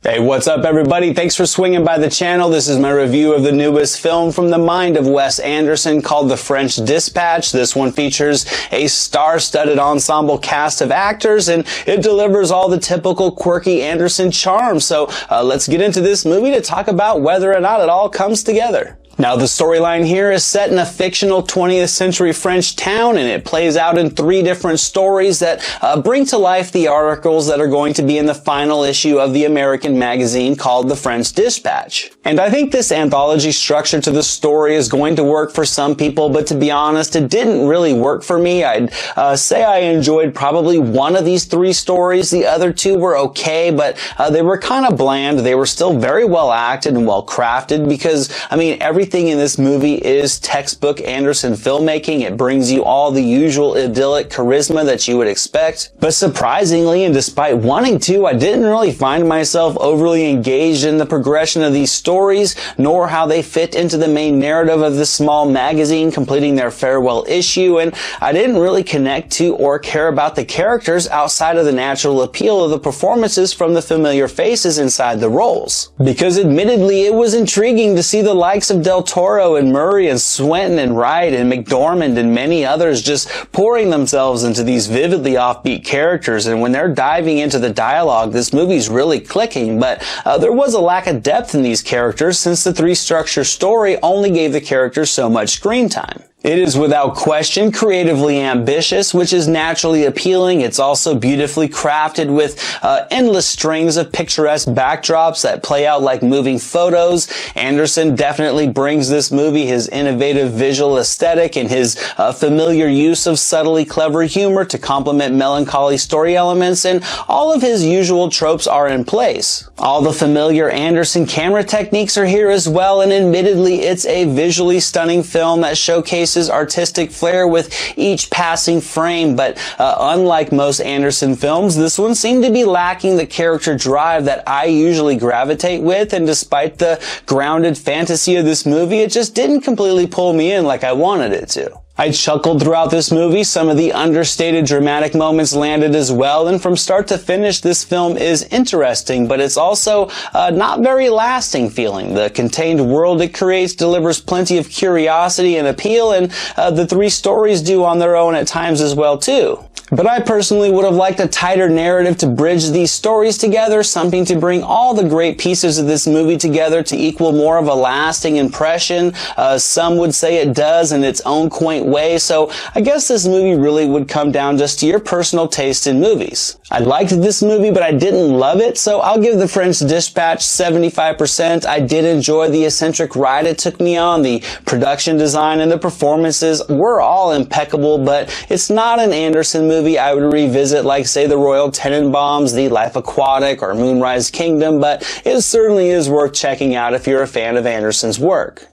Hey, what's up everybody? Thanks for swinging by the channel. This is my review of the newest film from the mind of Wes Anderson called The French Dispatch. This one features a star-studded ensemble cast of actors and it delivers all the typical quirky Anderson charm. So let's get into this movie to talk about whether or not it all comes together. Now, the storyline here is set in a fictional 20th century French town, and it plays out in three different stories that bring to life the articles that are going to be in the final issue of the American magazine called The French Dispatch. And I think this anthology structure to the story is going to work for some people, but to be honest, it didn't really work for me. I'd say I enjoyed probably one of these three stories. The other two were okay, but they were kind of bland. They were still very well acted and well crafted because, I mean, everything in this movie is textbook Anderson filmmaking. It brings you all the usual idyllic charisma that you would expect. But surprisingly, and despite wanting to, I didn't really find myself overly engaged in the progression of these stories, nor how they fit into the main narrative of this small magazine completing their farewell issue, and I didn't really connect to or care about the characters outside of the natural appeal of the performances from the familiar faces inside the roles. Because admittedly, it was intriguing to see the likes of Toro and Murray and Swinton and Wright and McDormand and many others just pouring themselves into these vividly offbeat characters, and when they're diving into the dialogue, this movie's really clicking, but there was a lack of depth in these characters since the three-structure story only gave the characters so much screen time. It is without question creatively ambitious, which is naturally appealing. It's also beautifully crafted with endless strings of picturesque backdrops that play out like moving photos. Anderson definitely brings this movie his innovative visual aesthetic and his familiar use of subtly clever humor to complement melancholy story elements, and all of his usual tropes are in place. All the familiar Anderson camera techniques are here as well, and admittedly it's a visually stunning film that showcases artistic flair with each passing frame, but unlike most Anderson films, this one seemed to be lacking the character drive that I usually gravitate with, and despite the grounded fantasy of this movie, it just didn't completely pull me in like I wanted it to. I chuckled throughout this movie. Some of the understated dramatic moments landed as well, and from start to finish, this film is interesting, but it's also not very lasting feeling. The contained world it creates delivers plenty of curiosity and appeal, and the three stories do on their own at times as well too. But I personally would have liked a tighter narrative to bridge these stories together, something to bring all the great pieces of this movie together to equal more of a lasting impression. Some would say it does in its own quaint way, so I guess this movie really would come down just to your personal taste in movies. I liked this movie, but I didn't love it, so I'll give The French Dispatch 75%. I did enjoy the eccentric ride it took me on. The production design and the performances were all impeccable, but it's not an Anderson movie I would revisit like, say, The Royal Tenenbaums, The Life Aquatic, or Moonrise Kingdom, but it certainly is worth checking out if you're a fan of Anderson's work.